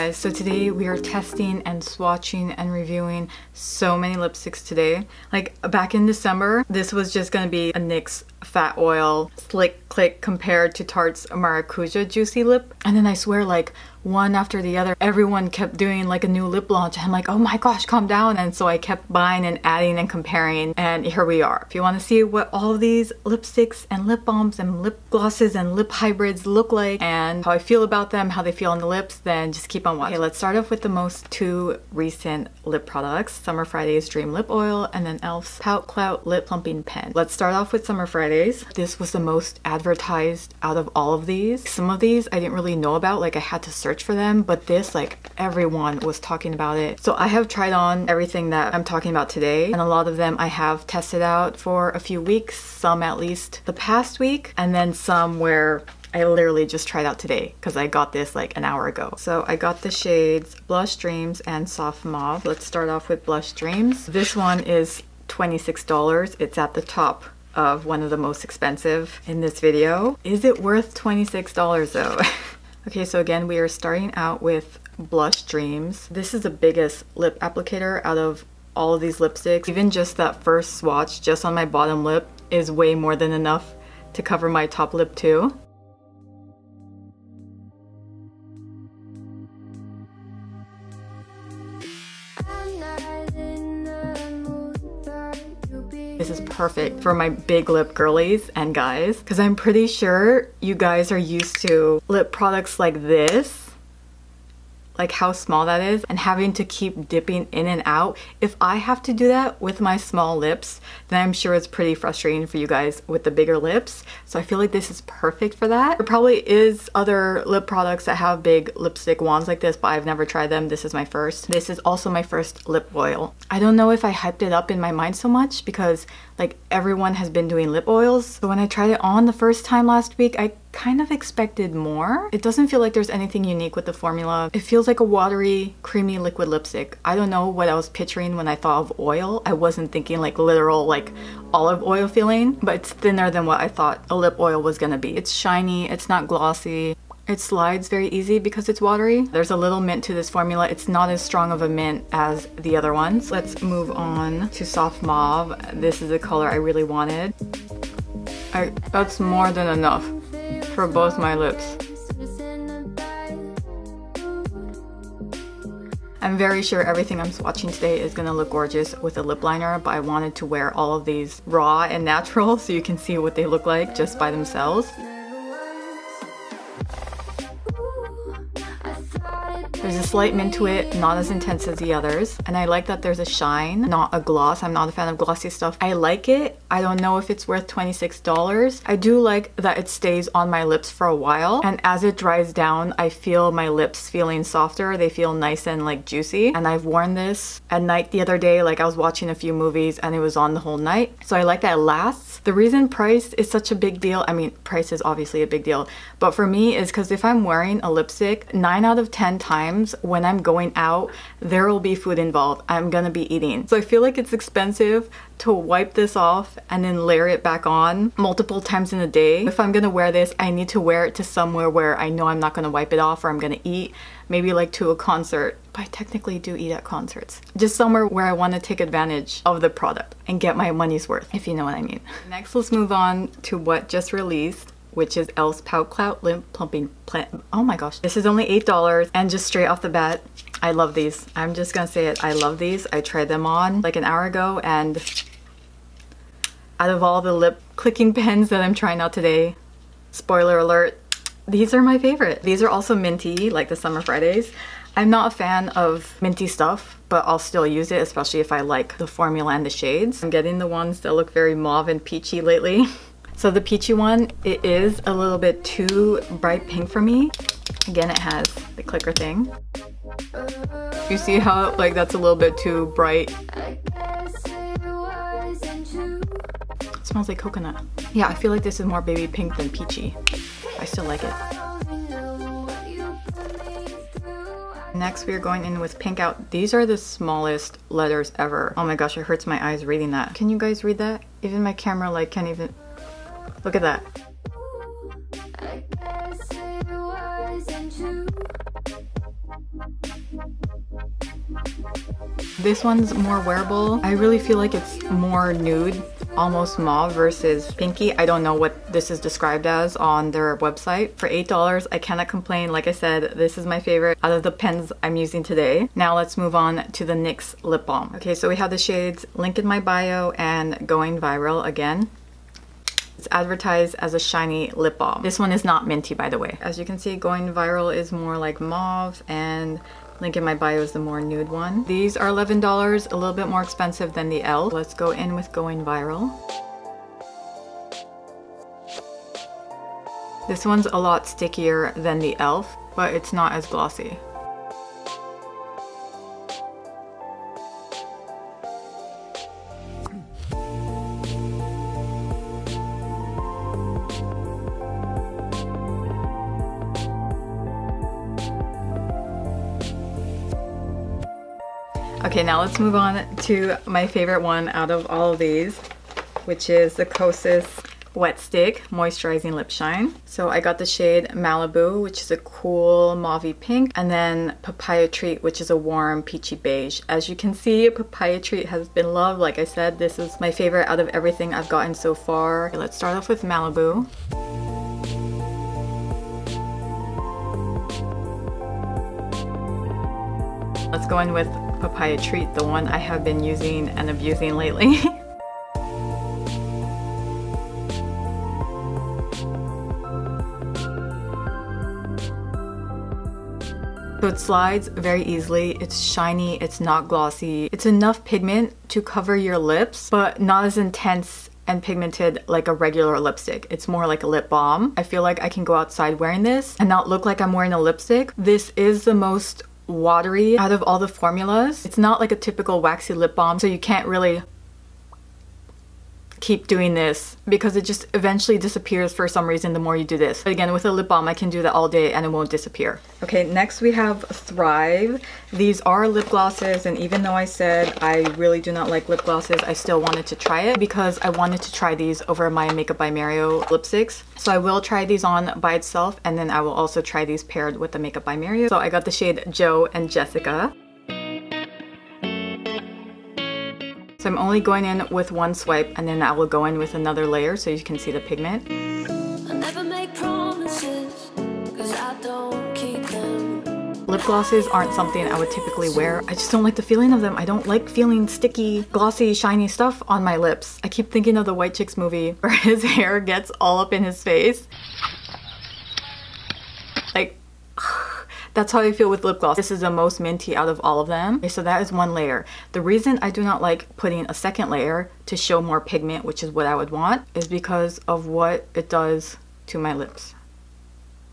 guys, so today we are testing and swatching and reviewing so many lipsticks today. Like back in December, this was just gonna be a NYX Fat Oil Slick Click compared to Tarte's Maracuja Juicy Lip. And then I swear, like one after the other, everyone kept doing like a new lip launch. I'm like, oh my gosh, calm down. And so I kept buying and adding and comparing, and here we are. If you want to see what all of these lipsticks and lip balms and lip glosses and lip hybrids look like and how I feel about them, how they feel on the lips, then just keep on watching. Okay, let's start off with the most two recent lip products, Summer Fridays Dream Lip Oil and then e.l.f.'s Pout Clout Lip Plumping Pen. Let's start off with Summer Fridays. This was the most advertised out of all of these. Some of these I didn't really know about, like I had to search for them, but this, like everyone was talking about it. So I have tried on everything that I'm talking about today, and a lot of them I have tested out for a few weeks, some at least the past week, and then some where I literally just tried out today because I got this like an hour ago. So I got the shades Blush Dreams and Soft Mauve. Let's start off with Blush Dreams. This one is $26. It's at the top of one of the most expensive in this video. Is it worth $26 though? Okay, so again, we are starting out with Blush Dreams. This is the biggest lip applicator out of all of these lipsticks. Even just that first swatch, just on my bottom lip, is way more than enough to cover my top lip too. This is perfect for my big lip girlies and guys, because I'm pretty sure you guys are used to lip products like this, like how small that is, and having to keep dipping in and out. If I have to do that with my small lips, then I'm sure it's pretty frustrating for you guys with the bigger lips. So I feel like this is perfect for that. There probably is other lip products that have big lipstick wands like this, but I've never tried them. This is my first. This is also my first lip oil. I don't know if I hyped it up in my mind so much because like everyone has been doing lip oils. So when I tried it on the first time last week, I kind of expected more. It doesn't feel like there's anything unique with the formula. It feels like a watery, creamy liquid lipstick. I don't know what I was picturing when I thought of oil. I wasn't thinking like literal like olive oil feeling, but it's thinner than what I thought a lip oil was gonna be. It's shiny, it's not glossy. It slides very easy because it's watery. There's a little mint to this formula. It's not as strong of a mint as the other ones. Let's move on to Soft Mauve. This is the color I really wanted. That's more than enough for both my lips. I'm very sure everything I'm swatching today is gonna look gorgeous with a lip liner, but I wanted to wear all of these raw and natural so you can see what they look like just by themselves. There's a slight mint to it, not as intense as the others. And I like that there's a shine, not a gloss. I'm not a fan of glossy stuff. I like it. I don't know if it's worth $26. I do like that it stays on my lips for a while. And as it dries down, I feel my lips feeling softer. They feel nice and like juicy. And I've worn this at night the other day. Like I was watching a few movies and it was on the whole night. So I like that it lasts. The reason price is such a big deal, I mean, price is obviously a big deal, but for me is because if I'm wearing a lipstick, 9 out of 10 times when I'm going out, there will be food involved. I'm gonna be eating. So I feel like it's expensive to wipe this off and then layer it back on multiple times in a day. If I'm gonna wear this, I need to wear it to somewhere where I know I'm not gonna wipe it off or I'm gonna eat, maybe like to a concert. But I technically do eat at concerts. Just somewhere where I want to take advantage of the product and get my money's worth, if you know what I mean. Next, let's move on to what just released, which is e.l.f.'s Pout Clout Lip Plumping Pen. Oh my gosh, this is only $8, and just straight off the bat, I love these. I'm just gonna say it, I love these. I tried them on like an hour ago, and out of all the lip clicking pens that I'm trying out today, spoiler alert, these are my favorite. These are also minty, like the Summer Fridays. I'm not a fan of minty stuff, but I'll still use it, especially if I like the formula and the shades. I'm getting the ones that look very mauve and peachy lately. So the peachy one, it is a little bit too bright pink for me. Again, it has the clicker thing. You see how like that's a little bit too bright? It smells like coconut. Yeah, I feel like this is more baby pink than peachy. I still like it. Next, we are going in with Pink Out. These are the smallest letters ever. Oh my gosh, it hurts my eyes reading that. Can you guys read that? Even my camera like can't even... Look at that. This one's more wearable. I really feel like it's more nude, almost mauve versus pinky. I don't know what this is described as on their website. For $8, I cannot complain. Like I said, this is my favorite out of the pens I'm using today. Now let's move on to the NYX lip balm. Okay, so we have the shades Link in My Bio and Going Viral again. It's advertised as a shiny lip balm. This one is not minty, by the way. As you can see, Going Viral is more like mauve and Link in My Bio is the more nude one. These are $11, a little bit more expensive than the e.l.f. Let's go in with Going Viral. This one's a lot stickier than the e.l.f., but it's not as glossy. Okay, now let's move on to my favorite one out of all of these, which is the Kosas Wet Stick Moisturizing Lip Shine. So I got the shade Malibu, which is a cool mauve pink, and then Papaya Treat, which is a warm peachy beige. As you can see, Papaya Treat has been loved. Like I said, this is my favorite out of everything I've gotten so far. Okay, let's start off with Malibu. Let's go in with Papaya Treat, the one I have been using and abusing lately. So it slides very easily, it's shiny, it's not glossy. It's enough pigment to cover your lips, but not as intense and pigmented like a regular lipstick. It's more like a lip balm. I feel like I can go outside wearing this and not look like I'm wearing a lipstick. This is the most watery out of all the formulas. It's not like a typical waxy lip balm, so you can't really keep doing this because it just eventually disappears for some reason the more you do this. But again, with a lip balm, I can do that all day and it won't disappear. Okay, next we have Thrive. These are lip glosses, and even though I said I really do not like lip glosses, I still wanted to try it because I wanted to try these over my Makeup by Mario lipsticks. So I will try these on by itself, and then I will also try these paired with the Makeup by Mario. So I got the shade Joe and Jessica. So I'm only going in with one swipe, and then I will go in with another layer so you can see the pigment. I never make promises, 'cause I don't keep them. Lip glosses aren't something I would typically wear. I just don't like the feeling of them. I don't like feeling sticky, glossy, shiny stuff on my lips. I keep thinking of the White Chicks movie where his hair gets all up in his face. Like, that's how I feel with lip gloss. This is the most minty out of all of them. Okay, so that is one layer. The reason I do not like putting a second layer to show more pigment, which is what I would want, is because of what it does to my lips.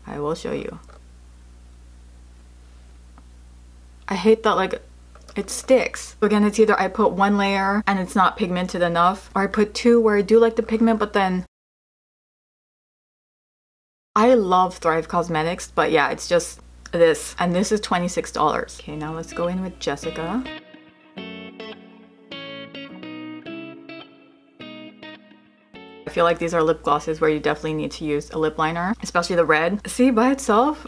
I will show you. I hate that, like, it sticks. Again, it's either I put one layer and it's not pigmented enough, or I put two where I do like the pigment, but then I love Thrive Causemetics, but yeah, it's just this, and this is $26. Okay, now let's go in with Jessica. I feel like these are lip glosses where you definitely need to use a lip liner, especially the red. See, by itself,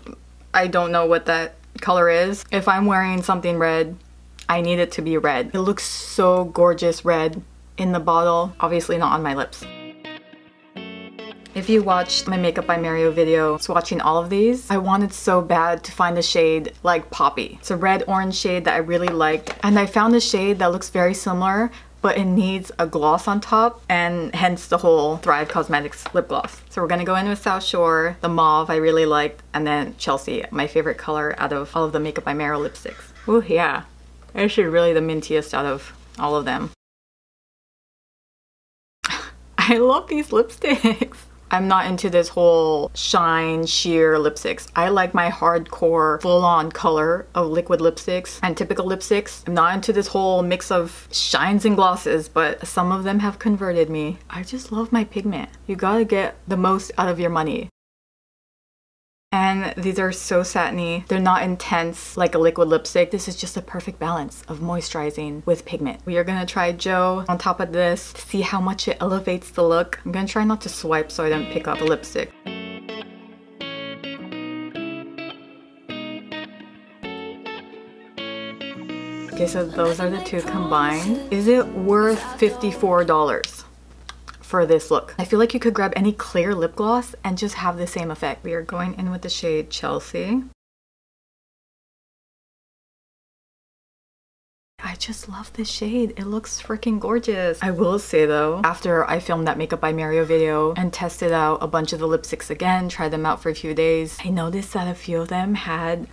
I don't know what that color is. If I'm wearing something red, I need it to be red. It looks so gorgeous red in the bottle, obviously not on my lips. If you watched my Makeup by Mario video swatching all of these, I wanted so bad to find a shade like Poppy. It's a red-orange shade that I really liked, and I found a shade that looks very similar, but it needs a gloss on top, and hence the whole Thrive Causemetics lip gloss. So we're gonna go in with South Shore, the mauve I really liked, and then Chelsea, my favorite color out of all of the Makeup by Mario lipsticks. Ooh, yeah. Actually really the mintiest out of all of them. I love these lipsticks. I'm not into this whole shine, sheer lipsticks. I like my hardcore, full-on color of liquid lipsticks and typical lipsticks. I'm not into this whole mix of shines and glosses, but some of them have converted me. I just love my pigment. You gotta get the most out of your money. And these are so satiny. They're not intense like a liquid lipstick. This is just a perfect balance of moisturizing with pigment. We are gonna try Joe on top of this to see how much it elevates the look. I'm gonna try not to swipe so I don't pick up the lipstick. Okay, so those are the two combined. Is it worth $54 for this look? I feel like you could grab any clear lip gloss and just have the same effect. We are going in with the shade Chelsea. I just love this shade. It looks freaking gorgeous. I will say though, after I filmed that Makeup by Mario video and tested out a bunch of the lipsticks again, tried them out for a few days, I noticed that a few of them had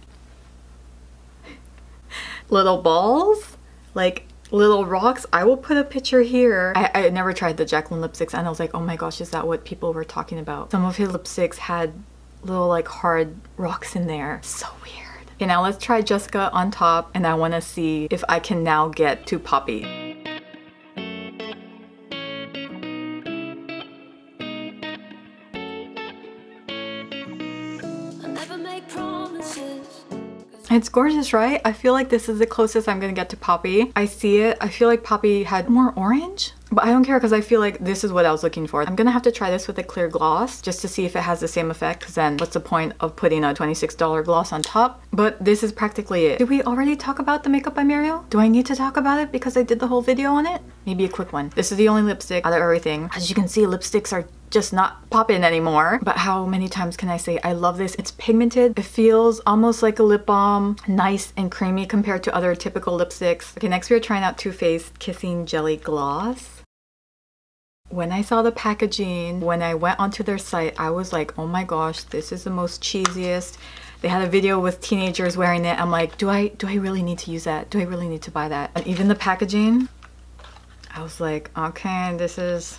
little balls, like little rocks. I will put a picture here. I never tried the Jaclyn lipsticks and I was like, oh my gosh, is that what people were talking about? Some of his lipsticks had little like hard rocks in there. So weird. Okay, now let's try Jessica on top, and I want to see if I can now get to Poppy. It's gorgeous, right? I feel like this is the closest I'm gonna get to Poppy. I see it. I feel like Poppy had more orange, but I don't care because I feel like this is what I was looking for. I'm gonna have to try this with a clear gloss just to see if it has the same effect, because then what's the point of putting a $26 gloss on top? But this is practically it. Did we already talk about the Makeup by Mario? Do I need to talk about it because I did the whole video on it? Maybe a quick one. This is the only lipstick out of everything. As you can see, lipsticks are just not popping anymore. But how many times can I say I love this? It's pigmented. It feels almost like a lip balm. Nice and creamy compared to other typical lipsticks. Okay, next we are trying out Too Faced Kissing Jelly Gloss. When I saw the packaging, when I went onto their site, I was like, oh my gosh, this is the most cheesiest. They had a video with teenagers wearing it. I'm like, do I really need to use that? Do I really need to buy that? And even the packaging, I was like, okay, this is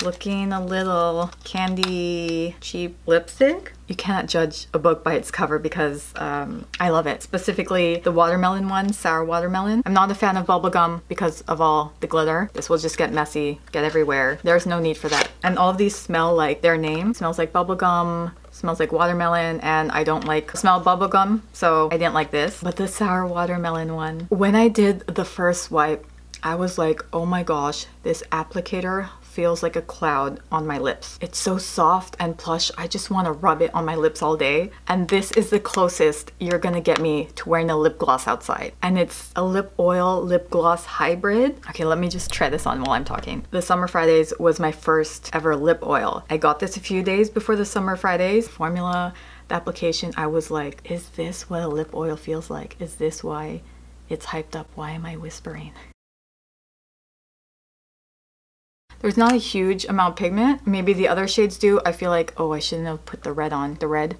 looking a little candy cheap lipstick. You cannot judge a book by its cover because I love it. Specifically the watermelon one, sour watermelon. I'm not a fan of Bubblegum because of all the glitter. This will just get messy, get everywhere. There's no need for that. And all of these smell like their name. Smells like bubblegum, smells like watermelon, and I don't like smell bubblegum, so I didn't like this. But the sour watermelon one, when I did the first swipe, I was like, oh my gosh, this applicator feels like a cloud on my lips. It's so soft and plush. I just want to rub it on my lips all day. And this is the closest you're gonna get me to wearing a lip gloss outside. And it's a lip oil lip gloss hybrid. Okay, let me just try this on while I'm talking. The Summer Fridays was my first ever lip oil. I got this a few days before the Summer Fridays. Formula, the application, I was like, is this what a lip oil feels like? Is this why it's hyped up? Why am I whispering? There's not a huge amount of pigment. Maybe the other shades do. I feel like, oh, I shouldn't have put the red on. The red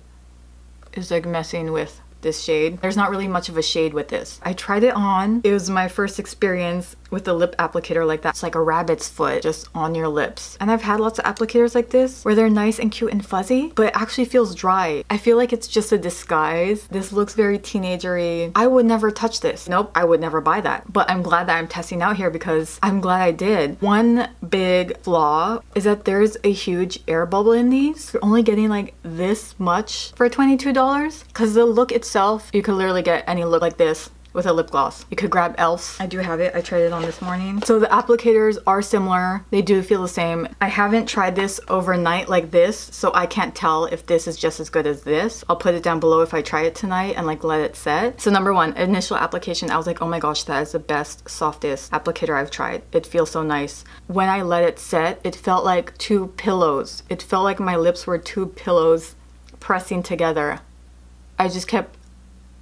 is like messing with this shade. There's not really much of a shade with this. I tried it on. It was my first experience with a lip applicator like that. It's like a rabbit's foot just on your lips. And I've had lots of applicators like this where they're nice and cute and fuzzy, but it actually feels dry. I feel like it's just a disguise. This looks very teenagery. I would never touch this. Nope, I would never buy that. But I'm glad that I'm testing out here because I'm glad I did. One big flaw is that there's a huge air bubble in these. You're only getting like this much for $22 because the look itself, you could literally get any look like this with a lip gloss. You could grab e.l.f. I do have it. I tried it on this morning. So the applicators are similar. They do feel the same. I haven't tried this overnight like this, so I can't tell if this is just as good as this. I'll put it down below if I try it tonight and like let it set. So number one, initial application, I was like, oh my gosh, that is the best, softest applicator I've tried. It feels so nice. When I let it set, it felt like two pillows. It felt like my lips were two pillows pressing together. I just kept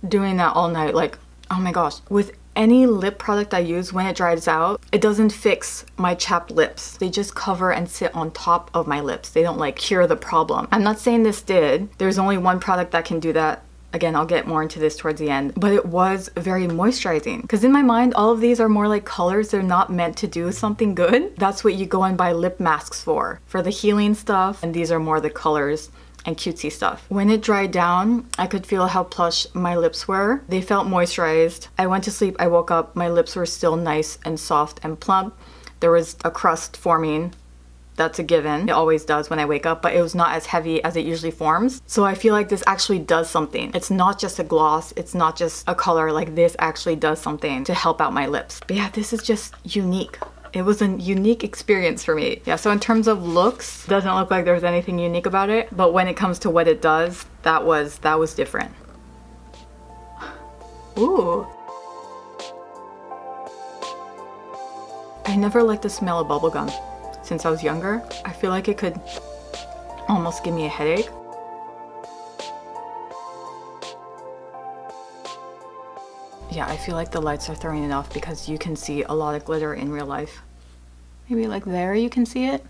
doing that all night, like, oh my gosh. With any lip product I use, when it dries out, it doesn't fix my chapped lips. They just cover and sit on top of my lips. They don't like cure the problem. I'm not saying this did. There's only one product that can do that. Again, I'll get more into this towards the end, but it was very moisturizing. Because in my mind, all of these are more like colors. They're not meant to do something good. That's what you go and buy lip masks for the healing stuff. And these are more the colors and cutesy stuff. When it dried down, I could feel how plush my lips were. They felt moisturized. I went to sleep, I woke up, my lips were still nice and soft and plump. There was a crust forming. That's a given. It always does when I wake up, but it was not as heavy as it usually forms. So I feel like this actually does something. It's not just a gloss, it's not just a color, like this actually does something to help out my lips. But yeah, this is just unique. It was a unique experience for me. Yeah, so in terms of looks, doesn't look like there's anything unique about it, but when it comes to what it does, that was different. Ooh. I never liked the smell of bubblegum since I was younger. I feel like it could almost give me a headache. Yeah, I feel like the lights are throwing it off because you can see a lot of glitter in real life. Maybe like there you can see it.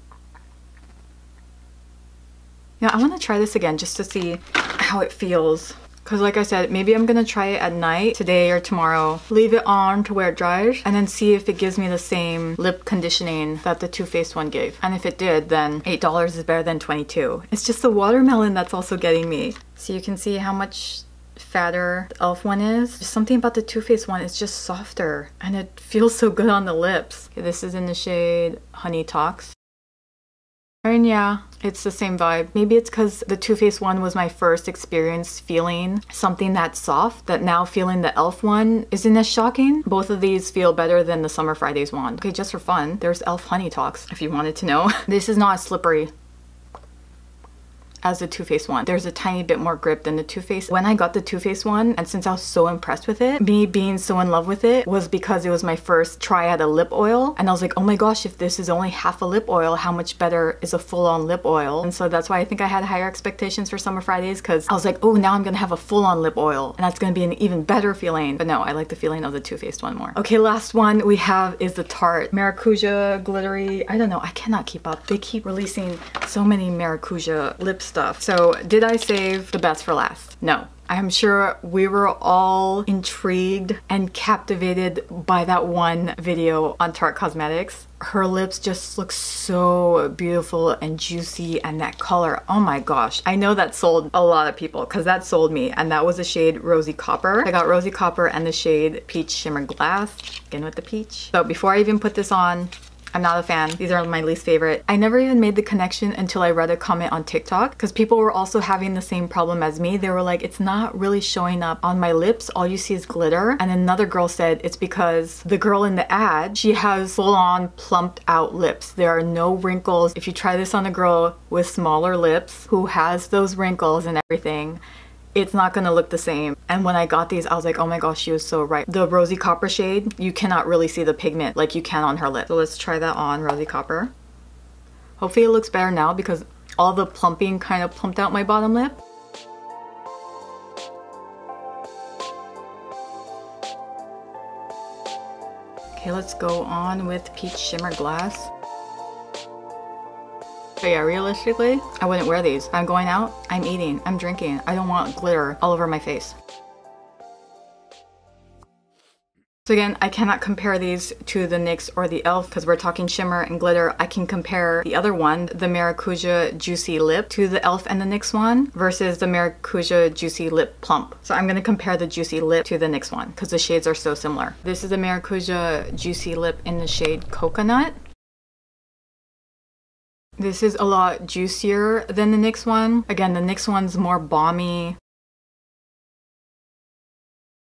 Yeah, I want to try this again just to see how it feels. Because like I said, maybe I'm going to try it at night, today or tomorrow. Leave it on to where it dries and then see if it gives me the same lip conditioning that the Too Faced one gave. And if it did, then $8 is better than $22. It's just the watermelon that's also getting me. So you can see how much fatter the e.l.f. one is. There's something about the Too Faced one, it's just softer and it feels so good on the lips. Okay, this is in the shade Honey Talks. And yeah, it's the same vibe. Maybe it's because the Too Faced one was my first experience feeling something that soft, that now feeling the e.l.f. one isn't as shocking. Both of these feel better than the Summer Fridays one. Okay, just for fun, there's e.l.f. Honey Talks, if you wanted to know. This is not as slippery as the Too Faced one. There's a tiny bit more grip than the Too Faced. When I got the Too Faced one, and since I was so impressed with it, me being so in love with it was because it was my first try at a lip oil. And I was like, oh my gosh, if this is only half a lip oil, how much better is a full-on lip oil? And so that's why I think I had higher expectations for Summer Fridays, because I was like, oh, now I'm gonna have a full-on lip oil. And that's gonna be an even better feeling. But no, I like the feeling of the Too Faced one more. Okay, last one we have is the Tarte Maracuja glittery. I don't know, I cannot keep up. They keep releasing so many Maracuja lip stuff. So did I save the best for last? No. I'm sure we were all intrigued and captivated by that one video on Tarte Cosmetics. Her lips just look so beautiful and juicy, and that color, oh my gosh. I know that sold a lot of people because that sold me, and that was the shade Rosy Copper. I got Rosy Copper and the shade Peach Shimmer Glass, again with the peach. So before I even put this on, I'm not a fan. These are my least favorite. I never even made the connection until I read a comment on TikTok because people were also having the same problem as me. They were like, it's not really showing up on my lips. All you see is glitter. And another girl said it's because the girl in the ad, she has full-on plumped out lips. There are no wrinkles. If you try this on a girl with smaller lips who has those wrinkles and everything, it's not gonna look the same. And when I got these, I was like, oh my gosh, she was so right. The Rosy Copper shade, you cannot really see the pigment like you can on her lip. So let's try that on Rosy Copper. Hopefully it looks better now because all the plumping kind of plumped out my bottom lip. Okay, let's go on with Peach Shimmer Glass. But yeah, realistically, I wouldn't wear these. I'm going out, I'm eating, I'm drinking. I don't want glitter all over my face. So again, I cannot compare these to the NYX or the e.l.f. because we're talking shimmer and glitter. I can compare the other one, the Maracuja Juicy Lip, to the e.l.f. and the NYX one versus the Maracuja Juicy Lip Plump. So I'm going to compare the Juicy Lip to the NYX one because the shades are so similar. This is the Maracuja Juicy Lip in the shade Coconut. This is a lot juicier than the NYX one. Again, the NYX one's more balmy.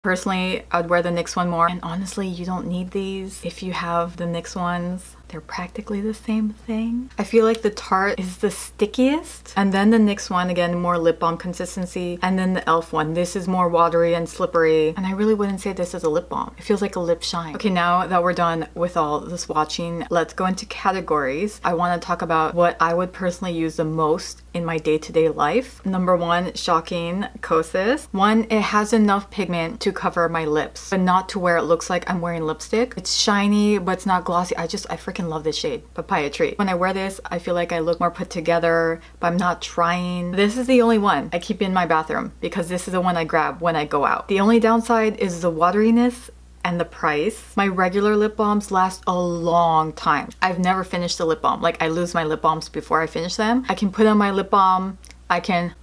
Personally, I'd wear the NYX one more. And honestly, you don't need these if you have the NYX ones. They're practically the same thing. I feel like the Tarte is the stickiest. And then the NYX one, again, more lip balm consistency. And then the e.l.f. one. This is more watery and slippery. And I really wouldn't say this is a lip balm. It feels like a lip shine. Okay, now that we're done with all the swatching, let's go into categories. I want to talk about what I would personally use the most in my day-to-day life. Number one, shocking, Kosas. One, it has enough pigment to cover my lips, but not to where it looks like I'm wearing lipstick. It's shiny, but it's not glossy. I freaking love this shade, Papaya Tree. When I wear this, I feel like I look more put together, but I'm not trying. This is the only one I keep in my bathroom because this is the one I grab when I go out. The only downside is the wateriness and the price. My regular lip balms last a long time. I've never finished a lip balm. Like, I lose my lip balms before I finish them. I can put on my lip balm, I can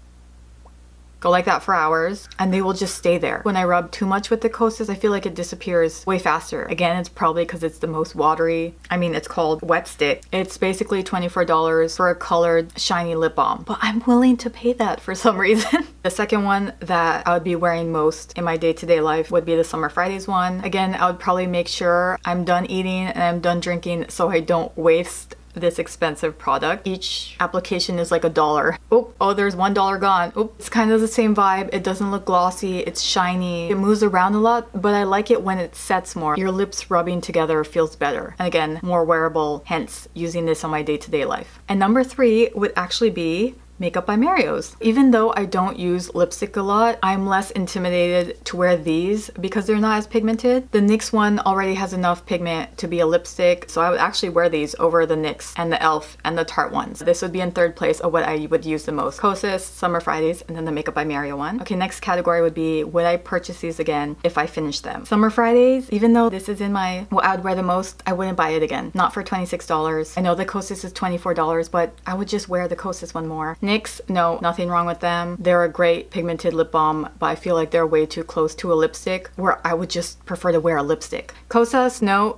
go like that for hours and they will just stay there. When I rub too much with the Kosas, I feel like it disappears way faster. Again, it's probably because it's the most watery. I mean, it's called Wet Stick. It's basically $24 for a colored shiny lip balm, but I'm willing to pay that for some reason. The second one that I would be wearing most in my day-to-day life would be the Summer Fridays one. Again, I would probably make sure I'm done eating and I'm done drinking so I don't waste this expensive product. Each application is like $1. Oh, there's $1 gone. Oh, it's kind of the same vibe. It doesn't look glossy. It's shiny. It moves around a lot, but I like it when it sets more. Your lips rubbing together feels better. And again, more wearable, hence using this on my day-to-day life. And number 3 would actually be Makeup by Mario's. Even though I don't use lipstick a lot, I'm less intimidated to wear these because they're not as pigmented. The NYX one already has enough pigment to be a lipstick, so I would actually wear these over the NYX and the e.l.f. and the Tarte ones. This would be in third place of what I would use the most. Kosas, Summer Fridays, and then the Makeup by Mario one. Okay, next category would be, would I purchase these again if I finish them? Summer Fridays, even though this is in my, what I would wear the most, I wouldn't buy it again. Not for $26. I know the Kosas is $24, but I would just wear the Kosas one more. NYX, no, nothing wrong with them. They're a great pigmented lip balm, but I feel like they're way too close to a lipstick where I would just prefer to wear a lipstick. Kosas, no.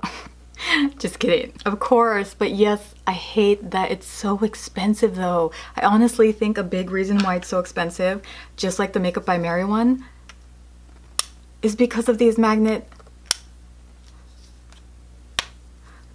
Just kidding. Of course, but yes, I hate that it's so expensive though. I honestly think a big reason why it's so expensive, just like the Makeup by Mary one, is because of these magnet.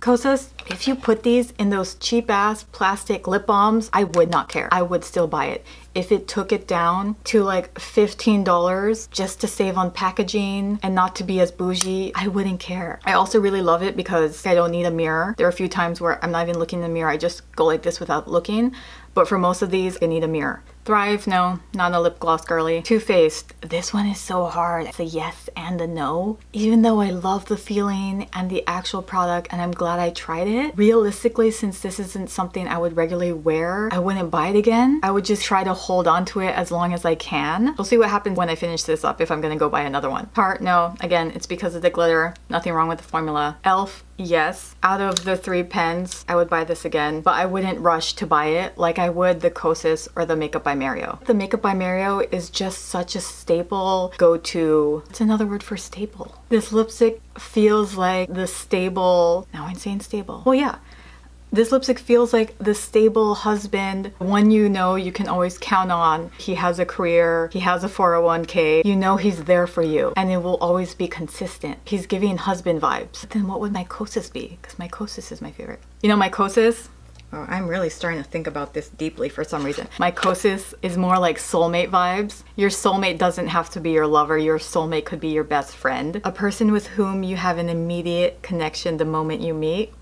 Kosas, if you put these in those cheap ass plastic lip balms, I would not care. I would still buy it. If it took it down to like $15 just to save on packaging and not to be as bougie, I wouldn't care. I also really love it because I don't need a mirror. There are a few times where I'm not even looking in the mirror. I just go like this without looking. But for most of these, I need a mirror. Thrive, no, not a lip gloss girly. Too Faced, this one is so hard. It's a yes and a no. Even though I love the feeling and the actual product and I'm glad I tried it, realistically, since this isn't something I would regularly wear, I wouldn't buy it again. I would just try to hold on to it as long as I can. We'll see what happens when I finish this up if I'm gonna go buy another one. Tarte, no, again, it's because of the glitter. Nothing wrong with the formula. e.l.f., yes. Out of the 3 pens, I would buy this again, but I wouldn't rush to buy it like I would the Kosas or the Makeup by Mario. The Makeup by Mario is just such a staple go-to. It's another word for staple. This lipstick feels like the stable, now I'm saying stable. Well, yeah. This lipstick feels like the stable husband, one you know you can always count on. He has a career, he has a 401k, you know he's there for you, and it will always be consistent. He's giving husband vibes. But then what would my Kosas be? Because my Kosas is my favorite. You know my Kosas? Oh, I'm really starting to think about this deeply for some reason. My Kosas is more like soulmate vibes. Your soulmate doesn't have to be your lover. Your soulmate could be your best friend. A person with whom you have an immediate connection the moment you meet.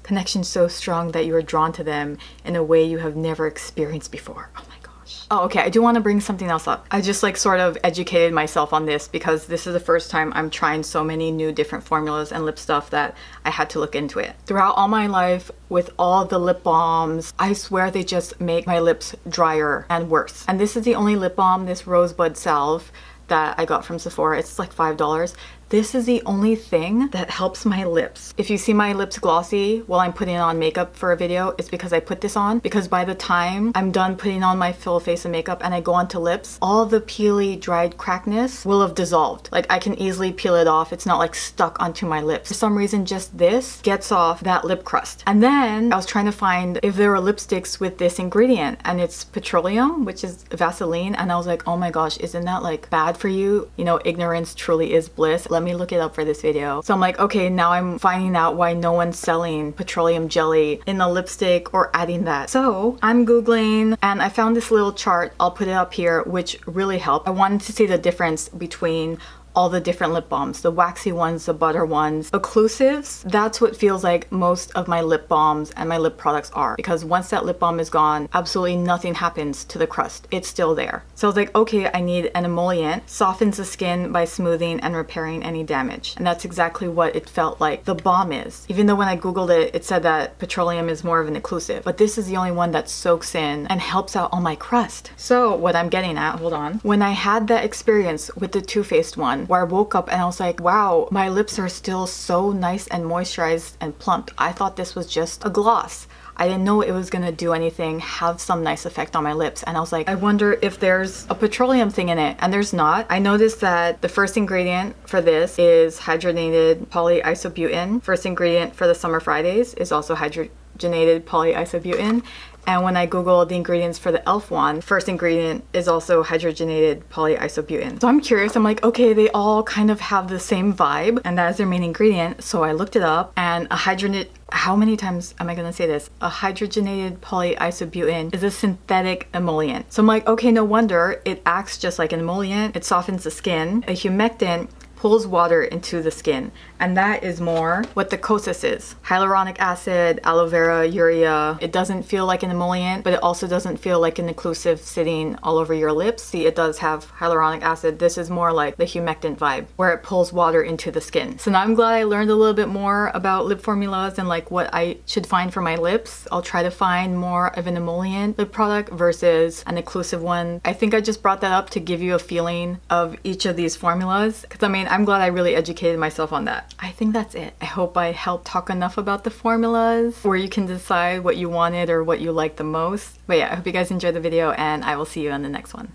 Connection so strong that you are drawn to them in a way you have never experienced before. Oh my gosh. Oh, okay, I do want to bring something else up. I just like sort of educated myself on this because this is the first time I'm trying so many new different formulas and lip stuff that I had to look into it. Throughout all my life, with all the lip balms, I swear they just make my lips drier and worse. And this is the only lip balm, this Rosebud Salve, that I got from Sephora. It's like $5. This is the only thing that helps my lips. If you see my lips glossy while I'm putting on makeup for a video, it's because I put this on. Because by the time I'm done putting on my full face of makeup and I go onto lips, all the peely, dried crackness will have dissolved. Like I can easily peel it off. It's not like stuck onto my lips. For some reason, just this gets off that lip crust. And then I was trying to find if there were lipsticks with this ingredient, and it's petroleum, which is Vaseline. And I was like, oh my gosh, isn't that like bad for you? You know, ignorance truly is bliss. Let me look it up for this video. So I'm like, okay, now I'm finding out why no one's selling petroleum jelly in a lipstick or adding that. So I'm Googling and I found this little chart. I'll put it up here, which really helped. I wanted to see the difference between all the different lip balms, the waxy ones, the butter ones, occlusives. That's what feels like most of my lip balms and my lip products are, because once that lip balm is gone, absolutely nothing happens to the crust. It's still there. So I was like, okay, I need an emollient, softens the skin by smoothing and repairing any damage. And that's exactly what it felt like the balm is. Even though when I Googled it, it said that petroleum is more of an occlusive, but this is the only one that soaks in and helps out all my crust. So what I'm getting at, hold on, when I had that experience with the Too Faced one, where I woke up and I was like, wow, my lips are still so nice and moisturized and plumped. I thought this was just a gloss. I didn't know it was gonna do anything, have some nice effect on my lips. And I was like, I wonder if there's a petroleum thing in it. And there's not. I noticed that the first ingredient for this is hydrogenated polyisobutene. First ingredient for the Summer Fridays is also hydrogenated polyisobutene. And when I googled the ingredients for the e.l.f. one, first ingredient is also hydrogenated polyisobutene. So I'm curious, I'm like, okay, they all kind of have the same vibe and that is their main ingredient. So I looked it up, and how many times am I gonna say this? A hydrogenated polyisobutene is a synthetic emollient. So I'm like, okay, no wonder it acts just like an emollient. It softens the skin. A humectant pulls water into the skin, and that is more what the Kosas is. Hyaluronic acid, aloe vera, urea. It doesn't feel like an emollient, but it also doesn't feel like an occlusive sitting all over your lips. See, it does have hyaluronic acid. This is more like the humectant vibe, where it pulls water into the skin. So now I'm glad I learned a little bit more about lip formulas and like what I should find for my lips. I'll try to find more of an emollient lip product versus an occlusive one. I think I just brought that up to give you a feeling of each of these formulas, because I mean, I'm glad I really educated myself on that. I think that's it. I hope I helped talk enough about the formulas where you can decide what you wanted or what you like the most. But yeah, I hope you guys enjoyed the video, and I will see you on the next one.